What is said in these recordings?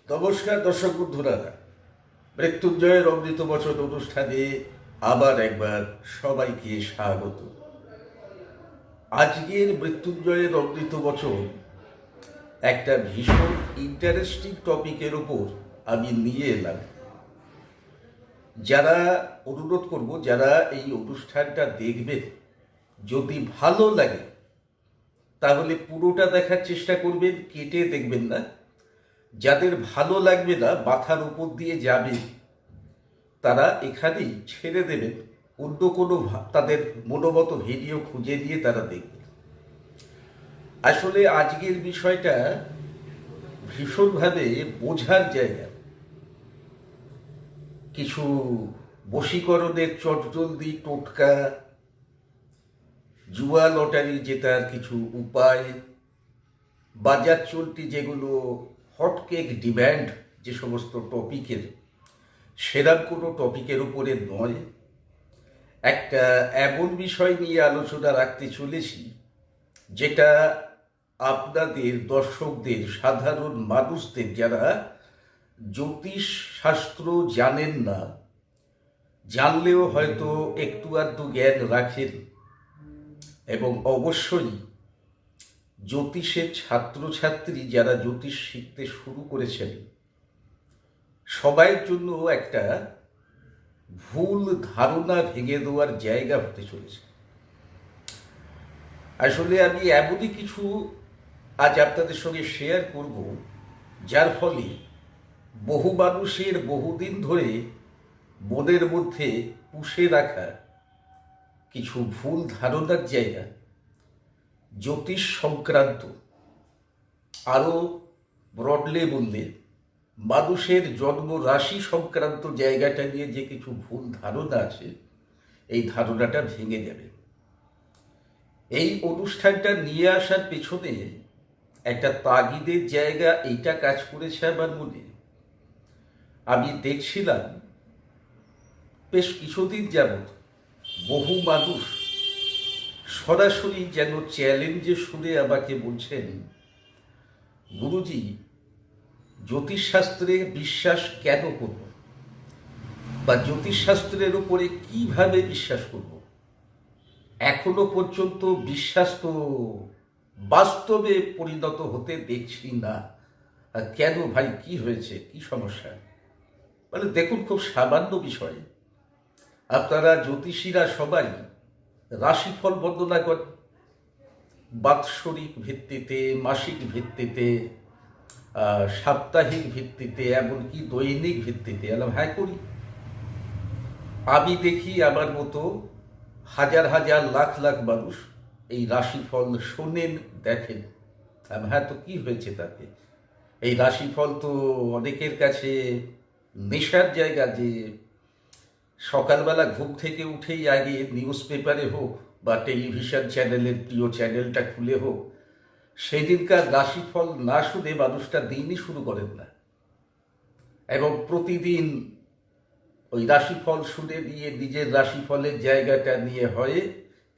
নমস্কার দর্শক বন্ধুরা, মৃত্যুঞ্জয়ের অমৃত বচন অনুষ্ঠানে আবার একবার সবাইকে স্বাগত। আজকের মৃত্যুঞ্জয়ের অমৃত বচন একটা ভীষণ ইন্টারেস্টিং টপিকের ওপর আমি নিয়ে এলাম। যারা অনুরোধ করব, যারা এই অনুষ্ঠানটা দেখবেন, যদি ভালো লাগে তাহলে পুরোটা দেখার চেষ্টা করবেন, কেটে দেখবেন না। যাদের ভালো লাগবে না, মাথার উপর দিয়ে যাবে, তারা এখানেই ছেড়ে দেবেন, অন্য কোনো তাদের মনোমত ভিডিও খুঁজে নিয়ে তারা দেখবে। আসলে আজকের বিষয়টা ভীষণভাবে বোঝার জায়গা। কিছু বশীকরণের চটজলদি টোটকা, জুয়া লটারি জেতার কিছু উপায়, বাজার চলতি যেগুলো হটকেক ডিম্যান্ড, যে সমস্ত টপিকের, সেরকম কোনো টপিকের উপরে নয়। একটা এমন বিষয় নিয়ে আলোচনা রাখতে চলেছি যেটা আপনাদের দর্শকদের, সাধারণ মানুষদের, যারা জ্যোতিষ শাস্ত্র জানেন না, জানলেও হয়তো একটু আধটু জ্ঞান রাখেন, এবং অবশ্যই জ্যোতিষের ছাত্রছাত্রী যারা জ্যোতিষ শিখতে শুরু করেছেন, সবাইয়ের জন্য একটা ভুল ধারণা ভেঙে দেওয়ার জায়গা হতে চলেছে। আসলে আমি এমনই কিছু আজ আপনাদের সঙ্গে শেয়ার করব, যার ফলে বহু মানুষের বহুদিন ধরে মনের মধ্যে পুষে রাখা কিছু ভুল ধারণার জায়গা, জ্যোতিষ সংক্রান্ত, আরও ব্রডলি বললে মানুষের জন্ম রাশি সংক্রান্ত জায়গাটা নিয়ে যে কিছু ভুল ধারণা আছে, এই ধারণাটা ভেঙে যাবে। এই অনুষ্ঠানটা নিয়ে আসার পেছনে একটা তাগিদের জায়গা এইটা কাজ করেছে আমার মনে। আমি দেখছিলাম বেশ কিছুদিন যাবৎ বহু মানুষ সরাসরি যেন চ্যালেঞ্জে শুনে আমাকে বলছেন, গুরুজি, জ্যোতিষশাস্ত্রে বিশ্বাস কেন করব, বা জ্যোতিষশাস্ত্রের উপরে কিভাবে বিশ্বাস করব? এখনো পর্যন্ত বিশ্বাস তো বাস্তবে পরিণত হতে দেখছি না। কেন ভাই, কি হয়েছে, কি সমস্যা? মানে দেখুন, খুব সামান্য বিষয়। আপনারা জ্যোতিষীরা সবাই রাশিফল বর্ণনা করেন, বাৎসরিক ভিত্তিতে, মাসিক ভিত্তিতে, সাপ্তাহিক ভিত্তিতে, এমনকি দৈনিক ভিত্তিতে। হ্যাঁ, করি। আমি দেখি আমার মতো হাজার হাজার লাখ লাখ মানুষ এই রাশিফল শোনেন, দেখেন। হ্যাঁ, তো কি হয়েছে তাতে? এই রাশিফল তো অনেকের কাছে নেশার জায়গা, যে সকালবেলা ঘুম থেকে উঠেই আগে নিউজ পেপারে হোক বা টেলিভিশন চ্যানেলের প্রিয় চ্যানেলটা খুলে হোক, সেদিনকার রাশিফল না শুনে মানুষটা দিনই শুরু করেন না। এবং প্রতিদিন ওই রাশিফল শুনে দিয়ে নিজের রাশিফলের জায়গাটা নিয়ে হয়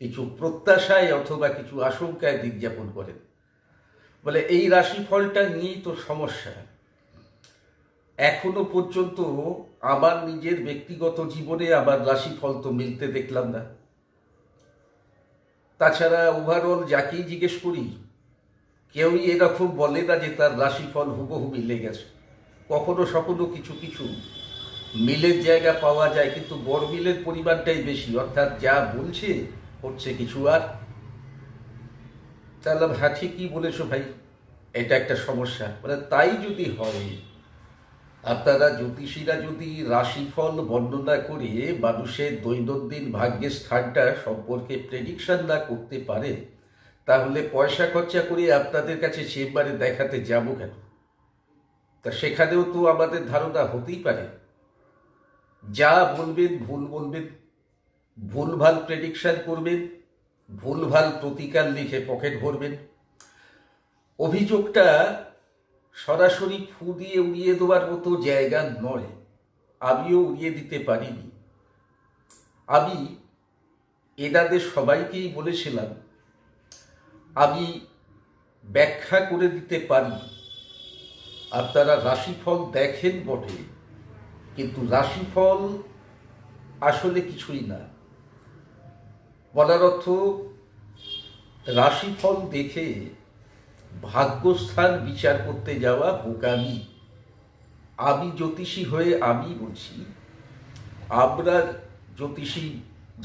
কিছু প্রত্যাশায় অথবা কিছু আশঙ্কায় দিন যাপন করেন। বলে এই রাশিফলটা নিয়েই তো সমস্যা। এখনো পর্যন্ত আমার নিজের ব্যক্তিগত জীবনে আমার রাশিফল তো মিলতে দেখলাম না। তাছাড়া ওভারঅল যাকেই জিজ্ঞেস করি, কেউই এরকম বলে না যে তার রাশিফল হুবহু মিলে গেছে। কখনো সখনো কিছু কিছু মিলের জায়গা পাওয়া যায়, কিন্তু বড় মিলের পরিমাণটাই বেশি, অর্থাৎ যা বলছে হচ্ছে কিছু আর। তাহলে হ্যাঁ, ঠিকই বলেছো ভাই, এটা একটা সমস্যা। মানে তাই যদি হয়, আপনারা জ্যোতিষীরা যদি রাশিফল বর্ণনা করে মানুষের দৈনন্দিন ভাগ্যের স্থানটা সম্পর্কে প্রেডিকশন না করতে পারে, তাহলে পয়সা খরচা করে আপনাদের কাছে চেম্বারে দেখাতে যাবো কেন? তা সেখানেও তো আমাদের ধারণা হতেই পারে, যা বলবেন ভুল বলবেন, ভুলভাল প্রেডিকশন করবেন, ভুলভাল প্রতিকার লিখে পকেট ভরবেন। অভিযোগটা সরাসরি ফু দিয়ে উড়িয়ে দেওয়ার মতো জায়গা নয়, আমিও উড়িয়ে দিতে পারিনি। আমি এনাদের সবাইকেই বলেছিলাম, আমি ব্যাখ্যা করে দিতে পারি, আপনারা রাশিফল দেখেন বটে, কিন্তু রাশিফল আসলে কিছুই না। বলার অর্থ, রাশিফল দেখে ভাগ্যস্থান বিচার করতে যাওয়া বোকামি। আমি জ্যোতিষী হয়ে আমি বলছি, আমরা জ্যোতিষী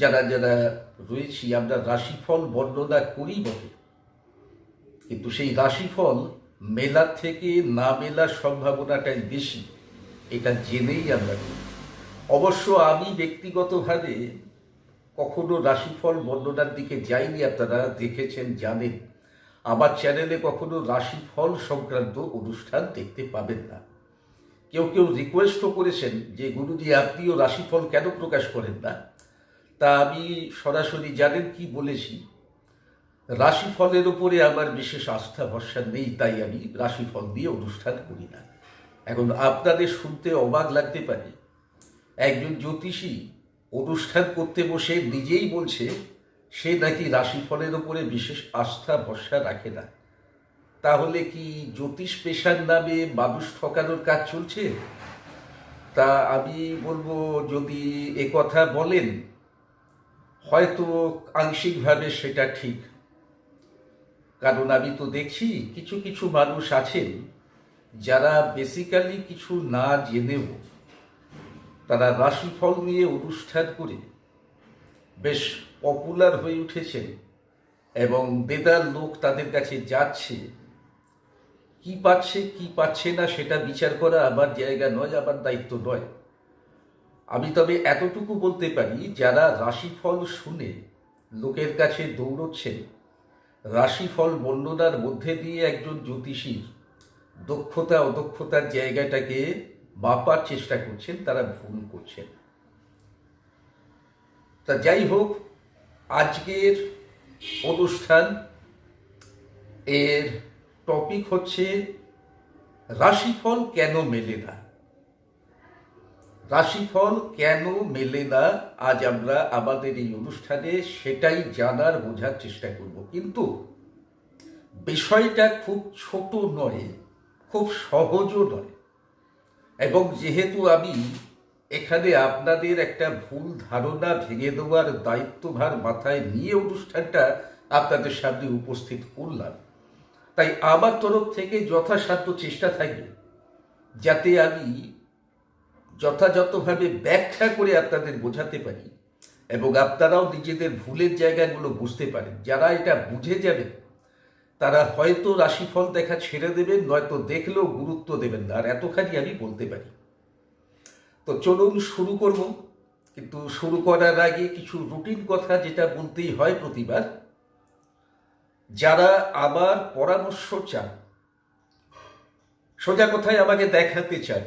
যারা যারা রয়েছি, আমরা রাশিফল বর্ণনা করি বটে, কিন্তু সেই রাশিফল মেলার থেকে না মেলার সম্ভাবনাটাই বেশি, এটা জেনেই আমরা করি। অবশ্য আমি ব্যক্তিগতভাবে কখনো রাশিফল বর্ণনার দিকে যাইনি, আপনারা দেখেছেন জানেন। আমার চ্যানেলে কখনো রাশিফল সংক্রান্ত অনুষ্ঠান দেখতে পাবেন না। কেউ কেউ রিকোয়েস্টও করেছেন যে গুরুজি আপনিও রাশিফল কেন প্রকাশ করেন না। তা আমি সরাসরি জানেন কি বলেছি, রাশিফলের উপরে আমার বিশেষ আস্থা ভরসা নেই, তাই আমি রাশিফল দিয়ে অনুষ্ঠান করি না। এখন আপনাদের শুনতে অবাক লাগতে পারে, একজন জ্যোতিষী অনুষ্ঠান করতে বসে নিজেই বলছে সে নাকি রাশিফলের উপরে বিশেষ আস্থা ভরসা রাখে না। তাহলে কি জ্যোতিষ পেশার নামে মানুষ ঠকানোর কাজ চলছে? তা আমি বলবো, যদি কথা বলেন হয়তো আংশিকভাবে সেটা ঠিক, কারণ আমি তো দেখছি কিছু কিছু মানুষ আছেন যারা বেসিক্যালি কিছু না জেনেও তারা রাশিফল নিয়ে অনুষ্ঠান করে বেশ পপুলার হয়ে উঠেছেন, এবং দেদার লোক তাদের কাছে যাচ্ছে। কি পাচ্ছে কি পাচ্ছে না সেটা বিচার করা আমার জায়গা নয়, আমার দায়িত্ব নয়। আমি তবে এতটুকু বলতে পারি, যারা রাশিফল শুনে লোকের কাছে দৌড়চ্ছেন, রাশিফল বর্ণনার মধ্যে দিয়ে একজন জ্যোতিষীর দক্ষতা অদক্ষতার জায়গাটাকে মাপার চেষ্টা করছেন, তারা ভুল করছেন। তা যাই হোক, আজকের অনুষ্ঠান এর টপিক হচ্ছে রাশিফল কেন মেলে না। রাশিফল কেন মেলে না, আজ আমরা আমাদের এই অনুষ্ঠানে সেটাই জানার বোঝার চেষ্টা করব। কিন্তু বিষয়টা খুব ছোট নয়, খুব সহজও নয়, এবং যেহেতু আমি এখানে আপনাদের একটা ভুল ধারণা ভেঙে দেওয়ার দায়িত্বভার মাথায় নিয়ে অনুষ্ঠানটা আপনাদের সামনে উপস্থিত করলাম, তাই আমার তরফ থেকে যথাসাধ্য চেষ্টা থাকবে যাতে আমি যথাযথভাবে ব্যাখ্যা করে আপনাদের বোঝাতে পারি, এবং আপনারাও নিজেদের ভুলের জায়গাগুলো বুঝতে পারেন। যারা এটা বুঝে যাবেন তারা হয়তো রাশিফল দেখা ছেড়ে দেবেন, নয়তো দেখলেও গুরুত্ব দেবেন না। আর এতখানি আমি বলতে পারি। তো চলুন শুরু করব, কিন্তু শুরু করার আগে কিছু রুটিন কথা যেটা বলতেই হয় প্রতিবার। যারা আমার পরামর্শ চান, সোজা কথায় আমাকে দেখাতে চান,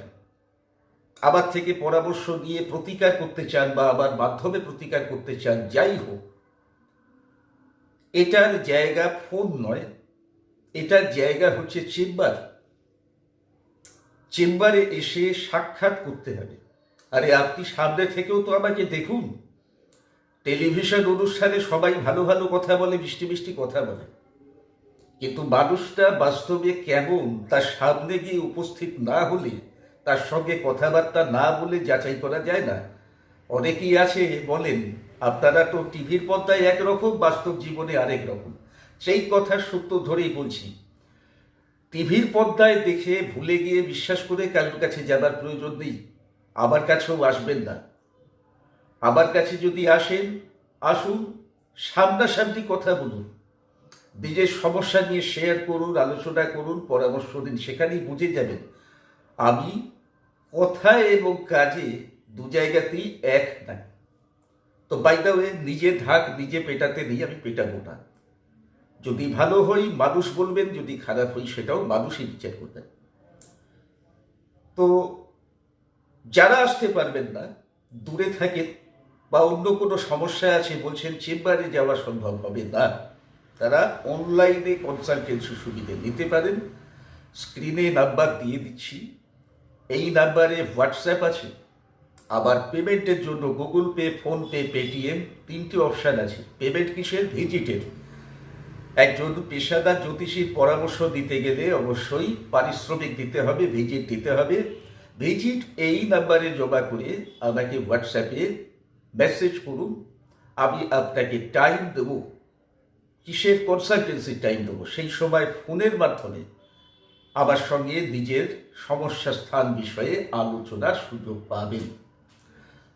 আমার থেকে পরামর্শ নিয়ে প্রতিকার করতে চান বা আমার মাধ্যমে প্রতিকার করতে চান, যাই হোক, এটার জায়গা ফোন নয়, এটার জায়গা হচ্ছে চেম্বার। চেম্বারে এসে সাক্ষাৎ করতে হবে। আরে আপনি সামনে থেকেও তো আমাকে দেখুন। টেলিভিশন অনুষ্ঠানে সবাই ভালো ভালো কথা বলে, মিষ্টি মিষ্টি কথা বলে, কিন্তু মানুষটা বাস্তবে কেমন তার সামনে গিয়ে উপস্থিত না হলে, তার সঙ্গে কথাবার্তা না বলে যাচাই করা যায় না। অনেকেই আছে বলেন আপনারা তো টিভির পর্দায় একরকম, বাস্তব জীবনে আরেক রকম। সেই কথার সূত্র ধরেই বলছি, টিভির পর্দায় দেখে ভুলে গিয়ে বিশ্বাস করে কারোর কাছে যাবার প্রয়োজন নেই। আমার কাছেও আসবেন না। আমার কাছে যদি আসেন, আসুন, সামনাসামনি কথা বলুন, নিজের সমস্যা নিয়ে শেয়ার করুন, আলোচনা করুন, পরামর্শ দিন, সেখানেই বুঝে যাবেন আমি কথায় এবং কাজে দু জায়গাতেই এক না। তো বাই দ্য ওয়ে, নিজে ঢাক নিজে পেটাতে নেই, আমি পেটাবো না। যদি ভালো হই মানুষ বলবেন, যদি খারাপ হই সেটাও মানুষই বিচার করবেন। তো যারা আসতে পারবেন না, দূরে থাকেন বা অন্য কোনো সমস্যা আছে বলছেন চেম্বারে যাওয়া সম্ভব হবে না, তারা অনলাইনে কনসালটেন্সি সুবিধে নিতে পারেন। স্ক্রিনে নাম্বার দিয়ে দিচ্ছি, এই নাম্বারে হোয়াটসঅ্যাপ আছে। আবার পেমেন্টের জন্য গুগল পে, ফোনপে, পেটিএম 3টে অপশান আছে। পেমেন্ট কিসের? ভিজিটের। একজন পেশাদার জ্যোতিষীর পরামর্শ দিতে গেলে অবশ্যই পারিশ্রমিক দিতে হবে, ভিজিট দিতে হবে। ভিজিট এই নাম্বারে জমা করে আমাকে হোয়াটসঅ্যাপে মেসেজ করুন, আমি আপনাকে টাইম দেব। কিসের কনসালটেন্সি টাইম দেবো, সেই সময় ফোনের মাধ্যমে আমার সঙ্গে নিজের সমস্যা স্থান বিষয়ে আলোচনার সুযোগ পাবেন।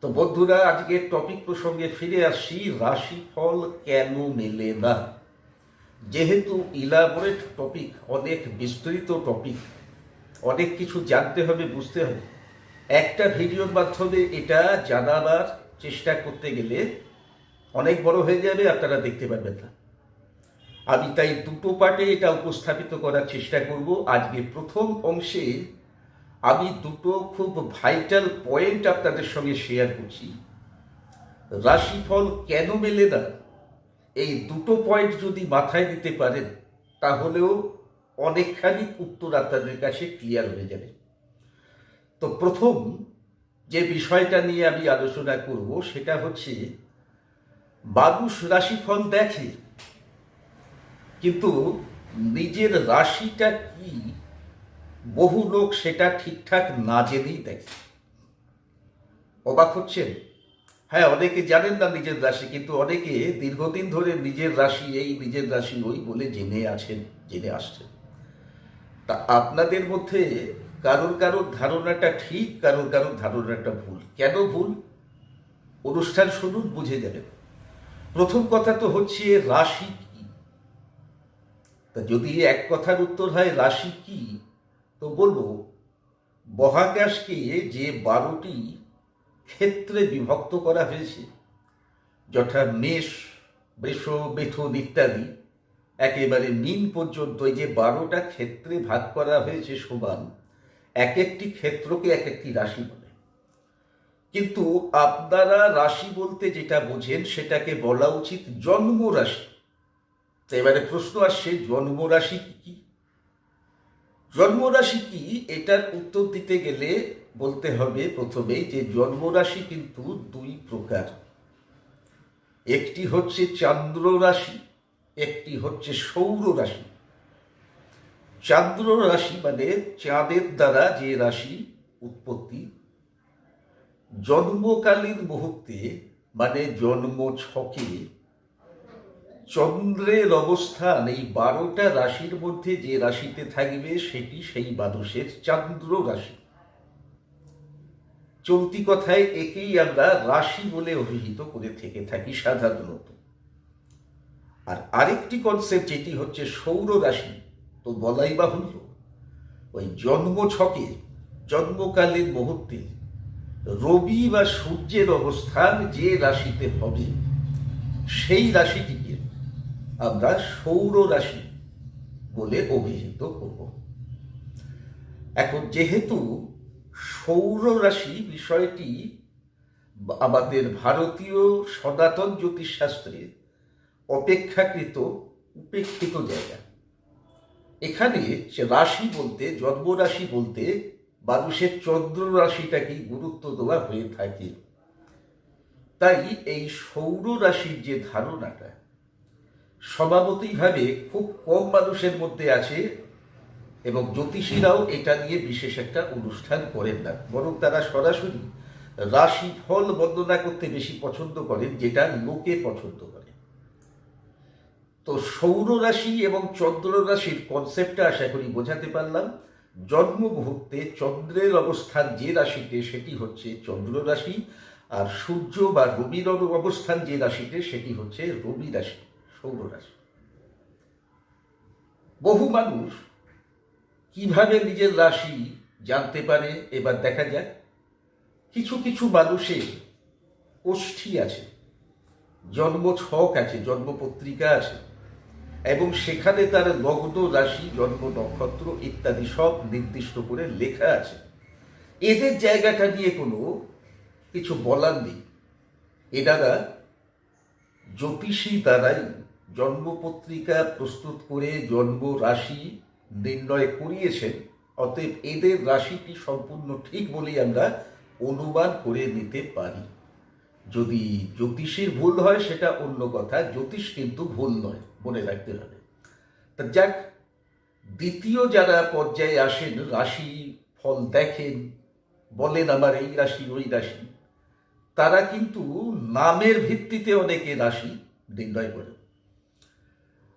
তো বন্ধুরা, আজকের টপিক প্রসঙ্গে ফিরে আসছি, রাশিফল কেন মেলে না। যেহেতু ইলাবোরেট টপিক, অনেক বিস্তৃত টপিক, অনেক কিছু জানতে হবে, বুঝতে হবে। একটা ভিডিওর মাধ্যমে এটা জানাবার চেষ্টা করতে গেলে অনেক বড় হয়ে যাবে, আপনারা দেখতে পারবেন না। আমি তাই দুটো পার্টে এটা উপস্থাপিত করার চেষ্টা করব। আজকে প্রথম অংশে আমি দুটো খুব ভাইটাল পয়েন্ট আপনাদের সঙ্গে শেয়ার করছি। রাশিফল কেন মেলে না, এই দুটো পয়েন্ট যদি মাথায় দিতে পারেন তাহলেও অনেকখানি উত্তর আপনাদের কাছে ক্লিয়ার হয়ে যাবে। তো প্রথম যে বিষয়টা নিয়ে আমি আলোচনা করব সেটা হচ্ছে, মানুষ রাশিফল দেখে, কিন্তু নিজের রাশিটা কি বহু লোক সেটা ঠিকঠাক না জেনেই দেখে। অবাক হচ্ছেন? হ্যাঁ, অনেকে জানেন না নিজের রাশি, কিন্তু অনেকে দীর্ঘদিন ধরে নিজের রাশি এই, নিজের রাশি ওই বলে জেনে আসছেন। তা আপনাদের মধ্যে কারোর ধারণাটা ঠিক, কারোর ধারণাটা ভুল। কেন ভুল? অনুষ্ঠান শুনুন, বুঝে যাবেন। প্রথম কথা তো হচ্ছে রাশি কি। তা যদি এক কথার উত্তর হয় রাশি কি, তো বলবো মহাকাশকে যে 12টি ক্ষেত্রে বিভক্ত করা হয়েছে, যথা মেষ, বৃষ, মিথুন ইত্যাদি, একেবারে মীন পর্যন্ত এই যে 12টা ক্ষেত্রে ভাগ করা হয়েছে সমান, এক একটি ক্ষেত্রকে এক একটি রাশি বলে। কিন্তু আপনারা রাশি বলতে যেটা বোঝেন সেটাকে বলা উচিত জন্ম রাশি। তো এবারে প্রশ্ন আসছে, জন্ম রাশি কি? জন্ম রাশি কি, এটার উত্তর দিতে গেলে বলতে হবে প্রথমেই যে জন্ম রাশি কিন্তু দুই প্রকার। একটি হচ্ছে চান্দ্র রাশি, একটি হচ্ছে সৌর রাশি। চান্দ্র রাশি মানে চাঁদের দ্বারা যে রাশি উৎপত্তি, জন্মকালীন মুহূর্তে মানে জন্ম ছকে চন্দ্রের অবস্থান এই 12টা রাশির মধ্যে যে রাশিতে থাকবে সেটি সেই মানুষের চান্দ্র রাশি। চলতি কথায় একেই আমরা রাশি বলে অভিহিত করে থেকে থাকি সাধারণত। আর আরেকটি কনসেপ্ট যেটি হচ্ছে সৌর রাশি, তো বলাই বাহুল্য, ওই জন্ম ছকে জন্মকালীন মুহূর্তে রবি বা সূর্যের অবস্থান যে রাশিতে হবে সেই রাশিটিকে আমরা সৌর রাশি বলে অভিহিত করব। এখন যেহেতু সৌর রাশি বিষয়টি আমাদের ভারতীয় সনাতন জ্যোতিষশাস্ত্রে অপেক্ষাকৃত উপেক্ষিত জায়গা, এখানে সে রাশি বলতে, জন্ম রাশি বলতে মানুষের চন্দ্র রাশিটাকেই গুরুত্ব দেওয়া হয়ে থাকে। তাই এই সৌর রাশির যে ধারণাটা স্বভাবতইভাবে খুব কম মানুষের মধ্যে আছে, এবং জ্যোতিষীরাও এটা নিয়ে বিশেষ একটা অনুষ্ঠান করেন না, বরং তারা সরাসরি রাশি ফল বর্ণনা করতে বেশি পছন্দ করেন, যেটা লোকে পছন্দ করে। তো সৌর রাশি এবং চন্দ্র রাশির কনসেপ্টটা আশা করি বোঝাতে পারলাম। জন্ম মুহূর্তে চন্দ্রের অবস্থান যে রাশিতে সেটি হচ্ছে চন্দ্র রাশি, আর সূর্য বা রবির অবস্থান যে রাশিতে সেটি হচ্ছে রবি রাশি, সৌর রাশি। বহু মানুষ কিভাবে নিজের রাশি জানতে পারে এবার দেখা যাক। কিছু কিছু মানুষের কোষ্ঠী আছে, জন্ম ছক আছে, জন্ম পত্রিকা আছে, এবং সেখানে তার লগ্ন, রাশি, জন্ম নক্ষত্র ইত্যাদি সব নির্দিষ্ট করে লেখা আছে। এদের জায়গাটা নিয়ে কোনো কিছু বলার নেই। এনারা জ্যোতিষী দ্বারাই জন্মপত্রিকা প্রস্তুত করে জন্ম রাশি নির্ণয় করিয়েছেন। অতএব এদের রাশিটি সম্পূর্ণ ঠিক বলেই আমরা অনুমান করে নিতে পারি। যদি জ্যোতিষীর ভুল হয় সেটা অন্য কথা, জ্যোতিষ কিন্তু ভুল নয়, মনে রাখতে হবে। তা যাক, দ্বিতীয় যারা পর্যায়ে আসেন, রাশি ফল দেখেন, বলেন আমার এই রাশি ওই রাশি, তারা কিন্তু নামের ভিত্তিতে অনেকে রাশি নির্ণয় করে।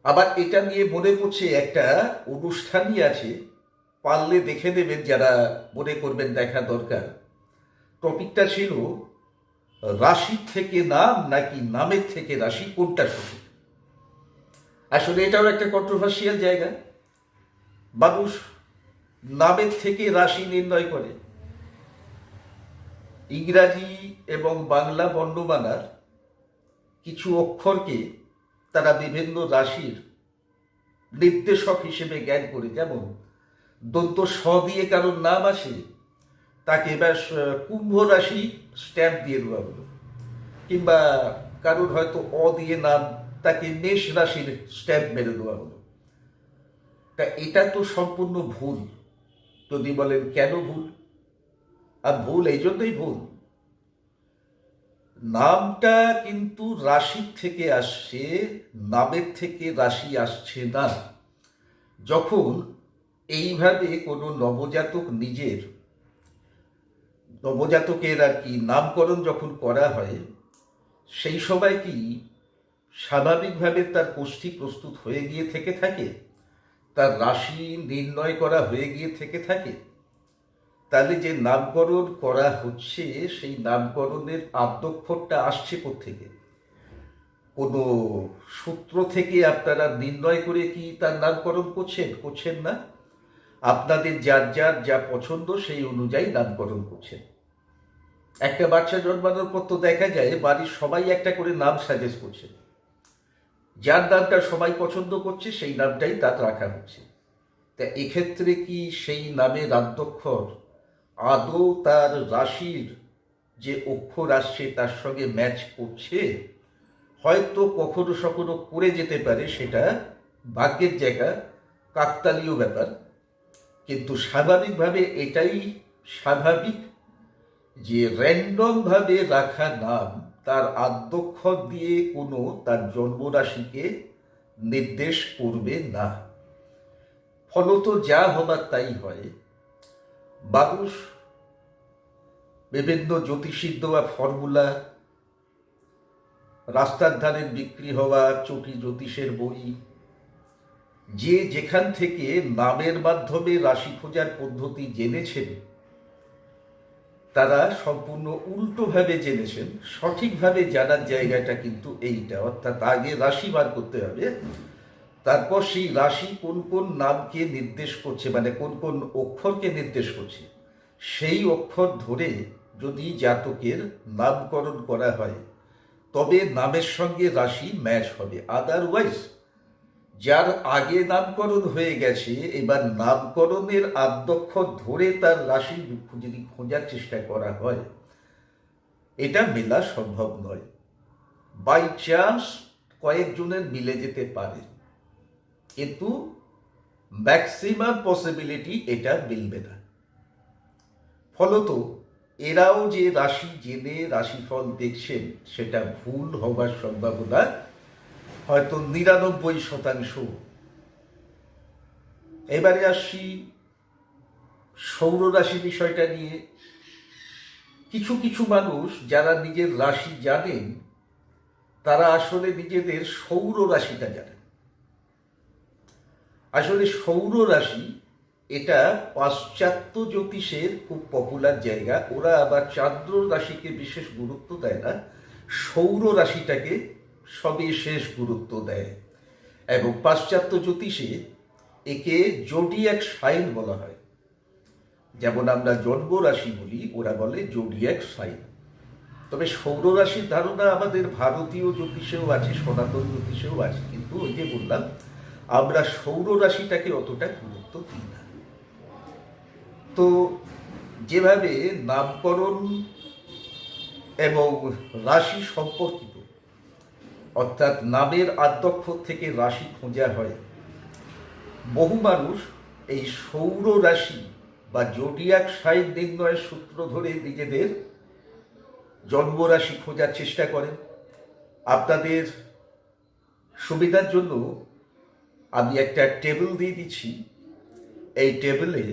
আবার এটা নিয়ে মনে পড়ছে একটা অনুষ্ঠানই আছে, পারলে দেখে নেবেন যারা মনে করবেন দেখা দরকার। টপিকটা ছিল রাশির থেকে নাম নাকি নামের থেকে রাশি, কোনটা সঠিক। আসলে এটাও একটা কন্ট্রোভার্সিয়াল জায়গা। মানুষ নামের থেকে রাশি নির্ণয় করে। ইংরাজি এবং বাংলা বর্ণমালার কিছু অক্ষরকে তারা বিভিন্ন রাশির নির্দেশক হিসেবে জ্ঞান করে। যেমন দন্ত স দিয়ে কারোর নাম আসে, তাকে এবার কুম্ভ রাশি স্ট্যাম্প দিয়ে দেওয়া হলো, কিংবা কারোর হয়তো অ দিয়ে নাম, তাকে মেষ রাশির স্ট্যাম্প মেরে দেওয়া হলো। তা এটা তো সম্পূর্ণ ভুল। যদি বলেন কেন ভুল, আর ভুল এই জন্যই ভুল, নামটা কিন্তু রাশির থেকে আসছে, নামের থেকে রাশি আসছে না। যখন এইভাবে কোনো নবজাতকের আর কি নামকরণ যখন করা হয়, সেই সময় কি স্বাভাবিকভাবে তার কোষ্ঠী প্রস্তুত হয়ে গিয়ে থেকে থাকে, তার রাশি নির্ণয় করা হয়ে গিয়ে থেকে থাকে? তাহলে যে নামকরণ করা হচ্ছে, সেই নামকরণের আদ্যক্ষরটা আসছে কোত্থেকে? কোনো সূত্র থেকে আপনারা নির্ণয় করে কি তার নামকরণ করছেন না। আপনাদের যার যার যা পছন্দ সেই অনুযায়ী নামকরণ করছেন। একটা বাচ্চা জন্মানোর পর তো দেখা যায় বাড়ির সবাই একটা করে নাম সাজেস্ট করছে, যার নামটা সবাই পছন্দ করছে সেই নামটাই তার রাখা হচ্ছে। তা এক্ষেত্রে কি সেই নামের আদ্যক্ষর আদৌ তার রাশির যে অক্ষর আসছে তার সঙ্গে ম্যাচ করছে? হয়তো কখনো করে যেতে পারে, সেটা ভাগ্যের জায়গা, কাকতালীয় ব্যাপার। কিন্তু স্বাভাবিকভাবে এটাই স্বাভাবিক যে র্যান্ডমভাবে রাখা নাম তার আদ্যক্ষর দিয়ে কোনো তার জন্মরাশিকে নির্দেশ করবে না। ফলত যা হবার তাই হয়। মানুষ বিভিন্ন জ্যোতিষীর দেওয়া ফর্মুলা, রাস্তার ধারে বিক্রি হওয়া চটি জ্যোতিষের বই, যে যেখান থেকে নামের মাধ্যমে রাশি খোঁজার পদ্ধতি জেনেছেন, তারা সম্পূর্ণ উল্টোভাবে জেনেছেন। সঠিকভাবে জানার জায়গাটা কিন্তু এইটা, অর্থাৎ আগে রাশি বার করতে হবে, তারপর সেই রাশি কোন কোন নামকে নির্দেশ করছে, মানে কোন কোন অক্ষরকে নির্দেশ করছে, সেই অক্ষর ধরে যদি জাতকের নামকরণ করা হয় তবে নামের সঙ্গে রাশি ম্যাচ হবে। আদারওয়াইজ যার আগে নামকরণ হয়ে গেছে, এবার নামকরণের আদ্যক্ষর ধরে তার রাশি যদি খোঁজার চেষ্টা করা হয়, এটা মেলা সম্ভব নয়। বাই চান্স কয়েকজনের মিলে যেতে পারে, কিন্তু ম্যাক্সিমাম পসিবিলিটি এটা মিলবে না। ফলত এরাও যে রাশি জেনে রাশিফল দেখছেন, সেটা ভুল হবার সম্ভাবনা হয়তো 99%। এবারে আসছি সৌর রাশি বিষয়টা নিয়ে। কিছু কিছু মানুষ যারা নিজের রাশি জানেন, তারা আসলে নিজেদের সৌর রাশিটা জানেন। আসলে সৌর রাশি এটা পাশ্চাত্য জ্যোতিষের খুব পপুলার জায়গা। ওরা আবার চান্দ্র রাশিকে বিশেষ গুরুত্ব দেয় না, সৌর রাশিটাকে সবিশেষ গুরুত্ব দেয়। এবং পাশ্চাত্য জ্যোতিষে একে জোডিয়াক সাইন বলা হয়। যেমন আমরা জন্ম রাশি বলি, ওরা বলে জোডিয়াক সাইন। তবে সৌর রাশির ধারণা আমাদের ভারতীয় জ্যোতিষেও আছে, সনাতন জ্যোতিষেও আছে, কিন্তু ওই যে বললাম, আমরা সৌর রাশিটাকে অতটা গুরুত্ব দিই না। তো যেভাবে নামকরণ এবং রাশি সম্পর্কিত, অর্থাৎ নামের আদ্যক্ষর থেকে রাশি খোঁজা হয়, বহু মানুষ এই সৌর রাশি বা জোডিয়াক সাইন নির্ণয়ের সূত্র ধরে নিজেদের জন্মরাশি খোঁজার চেষ্টা করেন। আপনাদের সুবিধার জন্য আমি একটা টেবিল দিয়ে দিচ্ছি। এই টেবিলে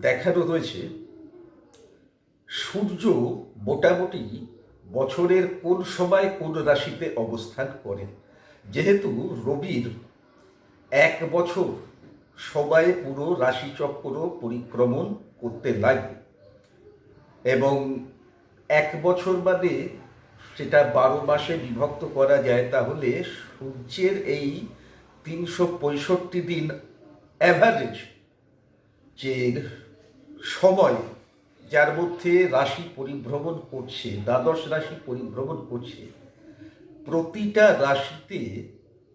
দেখানো রয়েছে সূর্য মোটামুটি বছরের কোন সময় কোন রাশিতে অবস্থান করে। যেহেতু রবির 1 বছর সময়ে পুরো রাশিচক্র পরিক্রমণ করতে লাগে এবং 1 বছর মানে সেটা 12 মাসে বিভক্ত করা যায়, তাহলে সূর্যের এই 365 দিন অ্যাভারেজ যে সময় যার মধ্যে রাশি পরিভ্রমণ করছে, দ্বাদশ রাশি পরিভ্রমণ করছে, প্রতিটা রাশিতে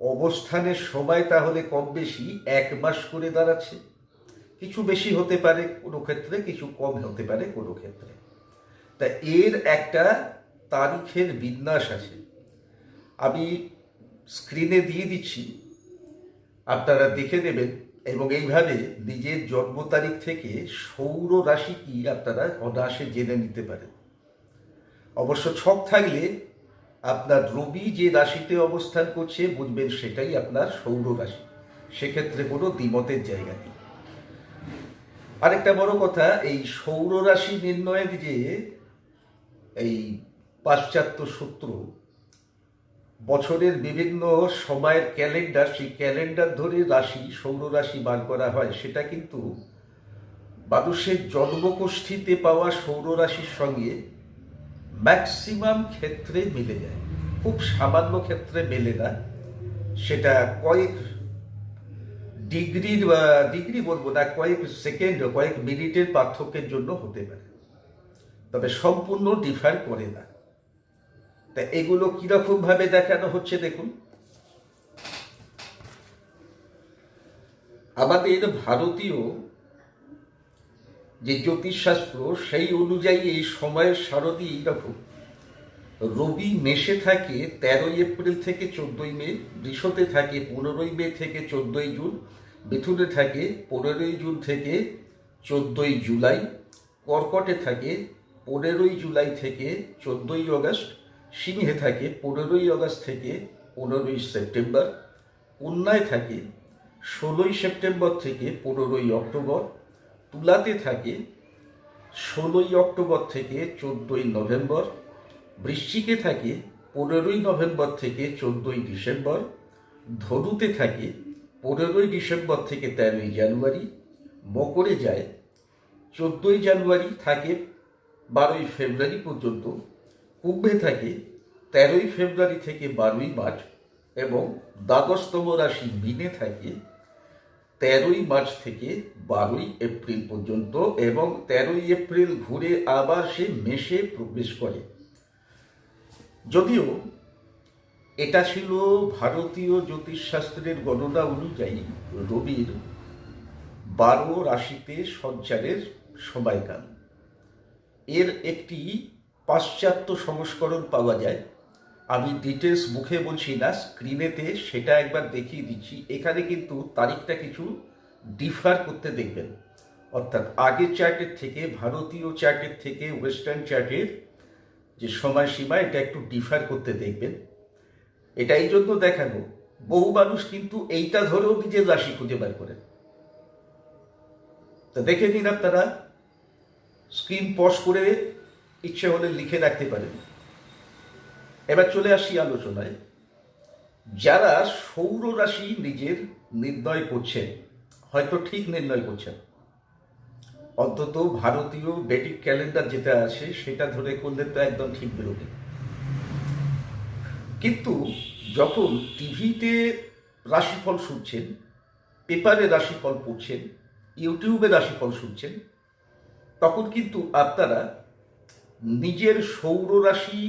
অবস্থানের সময় তাহলে কম বেশি 1 মাস করে দাঁড়াচ্ছে। কিছু বেশি হতে পারে কোনো ক্ষেত্রে, কিছু কম হতে পারে কোনো ক্ষেত্রে। তা এর একটা তারিখের বিন্যাস আছে, আমি স্ক্রিনে দিয়ে দিচ্ছি, আপনারা দেখে নেবেন এবং এইভাবে নিজের জন্ম তারিখ থেকে সৌর রাশি কি আপনারা অনায়াসে জেনে নিতে পারেন। অবশ্য ছক থাকলে আপনার রবি যে রাশিতে অবস্থান করছে বুঝবেন সেটাই আপনার সৌর রাশি, সেক্ষেত্রে কোনো দ্বিমতের জায়গা নেই। আরেকটা বড় কথা, এই সৌর রাশি নির্ণয়ের যে এই পাশ্চাত্য সূত্র, বছরের বিভিন্ন সময়ের ক্যালেন্ডার, সেই ক্যালেন্ডার ধরে রাশি, সৌর রাশি বার করা হয়, সেটা কিন্তু মানুষের জন্মকুষ্ঠিতে পাওয়া সৌর রাশির সঙ্গে ম্যাক্সিমাম ক্ষেত্রে মিলে যায়, খুব সামান্য ক্ষেত্রে মেলে না। সেটা কয়েক ডিগ্রি বলবো না, কয়েক সেকেন্ড, কয়েক মিনিটের পার্থক্যের জন্য হতে পারে, তবে সম্পূর্ণ ডিফার করে না। তা এগুলো কিরকম ভাবে দেখানো হচ্ছে দেখুন। আমাদের ভারতীয় যে জ্যোতিষশাস্ত্র, সেই অনুযায়ী এই সময়ের সারণী এইরকম: রবি মেষে থাকে 13 এপ্রিল থেকে 14 মে, বৃষতে থাকে 15 মে থেকে 14 জুন, মিথুনে থাকে 15 জুন থেকে 14 জুলাই, কর্কটে থাকে 15 জুলাই থেকে 14 আগস্ট, সিংহে থাকে 15 আগস্ট থেকে 15 সেপ্টেম্বর, কন্যায় থাকে 16 সেপ্টেম্বর থেকে 15 অক্টোবর, তুলাতে থাকে 16 অক্টোবর থেকে 14 নভেম্বর, বৃশ্চিকে থাকে 15 নভেম্বর থেকে 14 ডিসেম্বর, ধনুতে থাকে 15 ডিসেম্বর থেকে 13 জানুয়ারি, মকরে যায় 14 জানুয়ারি, থাকে 12 ফেব্রুয়ারি পর্যন্ত, কুম্ভে থাকে 13 ফেব্রুয়ারি থেকে 12 মার্চ এবং দ্বাদশতম রাশি মীনে থাকে 13 মার্চ থেকে 12 এপ্রিল পর্যন্ত এবং 13 এপ্রিল ঘুরে আবার সে মেষে প্রবেশ করে। যদিও এটা ছিল ভারতীয় জ্যোতিষশাস্ত্রের গণনা অনুযায়ী রবির 12 রাশিতে সঞ্চারের সময়কাল। এর একটি পাশ্চাত্য সংস্করণ পাওয়া যায়, আমি ডিটেলস মুখে বলছি না, স্ক্রিনেতে সেটা একবার দেখিয়ে দিচ্ছি। এখানে কিন্তু তারিখটা কিছু ডিফার করতে দেখবেন, অর্থাৎ আগের চার্টের থেকে, ভারতীয় চার্টের থেকে ওয়েস্টার্ন চার্টের যে সময়সীমা, এটা একটু ডিফার করতে দেখবেন। এটা এই জন্য দেখানো, বহু মানুষ কিন্তু এইটা ধরেও নিজের রাশি খুঁজে বার করেন। তা দেখে নিন, আপনারা স্ক্রিন পজ করে ইচ্ছে হলে লিখে রাখতে পারেন। এবার চলে আসি আলোচনায়। যারা সৌর রাশি নিজের নির্ণয় করছেন, হয়তো ঠিক নির্ণয় করছেন, অন্তত ভারতীয় বেদিক ক্যালেন্ডার যেটা আছে সেটা ধরে করলে তো একদম ঠিক বেরোবে। কিন্তু যখন টিভিতে রাশিফল শুনছেন, পেপারে রাশিফল পড়ছেন, ইউটিউবে রাশিফল শুনছেন, তখন কিন্তু আপনারা নিজের সৌর রাশি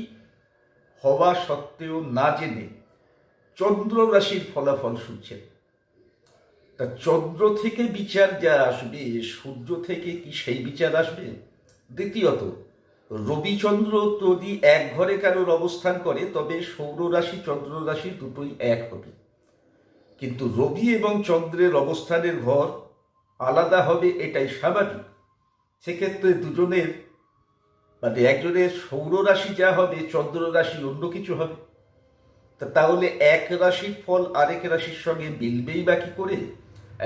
হওয়া সত্ত্বেও না জেনে চন্দ্র রাশির ফলাফল শুনছেন। তা চন্দ্র থেকে বিচার যা আসবে, সূর্য থেকে কি সেই বিচার আসবে? দ্বিতীয়ত, রবিচন্দ্র যদি এক ঘরে কারোর অবস্থান করে তবে সৌর রাশি চন্দ্র রাশি দুটোই এক হবে, কিন্তু রবি এবং চন্দ্রের অবস্থানের ঘর আলাদা হবে, এটাই স্বাভাবিক। সেক্ষেত্রে দুজনের মানে একজনের সৌর রাশি যা হবে, চন্দ্র রাশি অন্য কিছু হবে। তাহলে এক রাশির ফল আরেক রাশির সঙ্গে মিলবেই বা কি করে?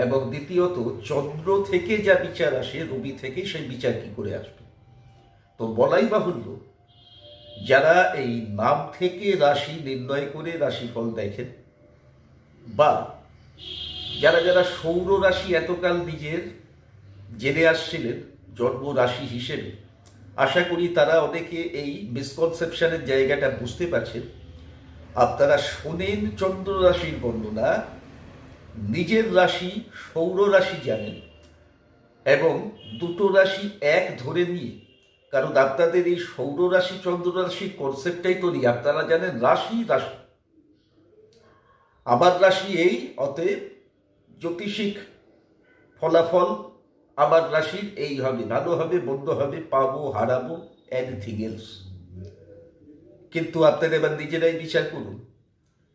এবং দ্বিতীয়ত চন্দ্র থেকে যা বিচার আসে, রবি থেকে সেই বিচার কি করে আসবে? তো বলাই বাহুল্য, যারা এই নাম থেকে রাশি নির্ণয় করে রাশিফল দেখেন, বা যারা যারা সৌর রাশি এতকাল নিজের জেনে আসছিলেন জন্ম রাশি হিসেবে, আশা করি তারা অনেকে এই মিসকনসেপশনের জায়গাটা বুঝতে পারছেন। আপনারা শোনেন চন্দ্র রাশির বর্ণনা, নিজের রাশি সৌর রাশি জানেন, এবং দুটো রাশি এক ধরে নিয়ে, কারণ আপনাদের এই সৌর রাশি চন্দ্র রাশির কনসেপ্টটাই তো নেই। আপনারা জানেন রাশি রাশি, আমার রাশি এই, অতএব জ্যোতিষিক ফলাফল আমার রাশির এই হবে, ভালো হবে মন্দ হবে, পাবো হারাবো, এনিথিং এলস। কিন্তু আপনারা এবার নিজেরাই বিচার করুন,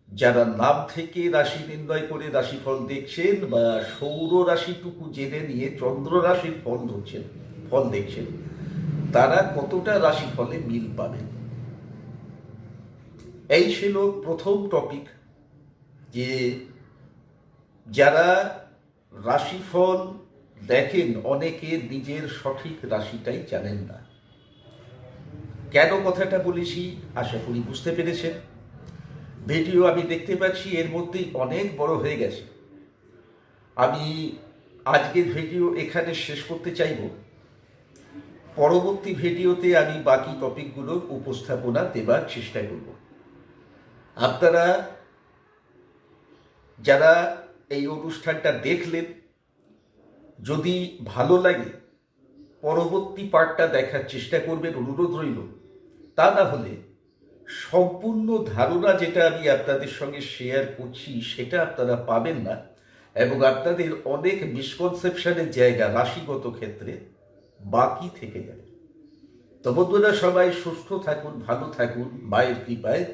যারা নাম থেকে রাশি নির্ণয় করে রাশিফল দেখছেন, বা সৌর রাশিটুকু জেনে নিয়ে চন্দ্র রাশির ফল দেখছেন, তারা কতটা রাশিফলে মিল পাবেন। এই ছিল প্রথম টপিক, যে যারা রাশিফল দেখেন অনেকে নিজের সঠিক রাশিটাই জানেন না। কেন কথাটা বলেছি আশা করি বুঝতে পেরেছেন। ভিডিও আমি দেখতে পাচ্ছি এর মধ্যেই অনেক বড় হয়ে গেছে। আমি আজকের ভিডিও এখানে শেষ করতে চাইব। পরবর্তী ভিডিওতে আমি বাকি টপিকগুলোর উপস্থাপনা দেবার চেষ্টা করব। আপনারা যারা এই অনুষ্ঠানটা দেখলেন, যদি ভালো লাগে পরবর্তী পার্টটা দেখার চেষ্টা করবেন, অনুরোধ রইল। তা না হলে সম্পূর্ণ ধারণা যেটা আমি আপনাদের সঙ্গে শেয়ার করছি সেটা আপনারা পাবেন না, এবং আপনাদের অনেক মিসকনসেপশনের জায়গা রাশিগত ক্ষেত্রে বাকি থেকে যাবে। তো বন্ধুরা, সবাই সুস্থ থাকুন, ভালো থাকুন, মায়ের কৃপায়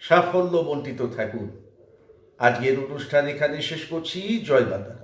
সাফল্য মণ্ডিত থাকুন। আজকের অনুষ্ঠান এখানে শেষ করছি। জয় মাতা।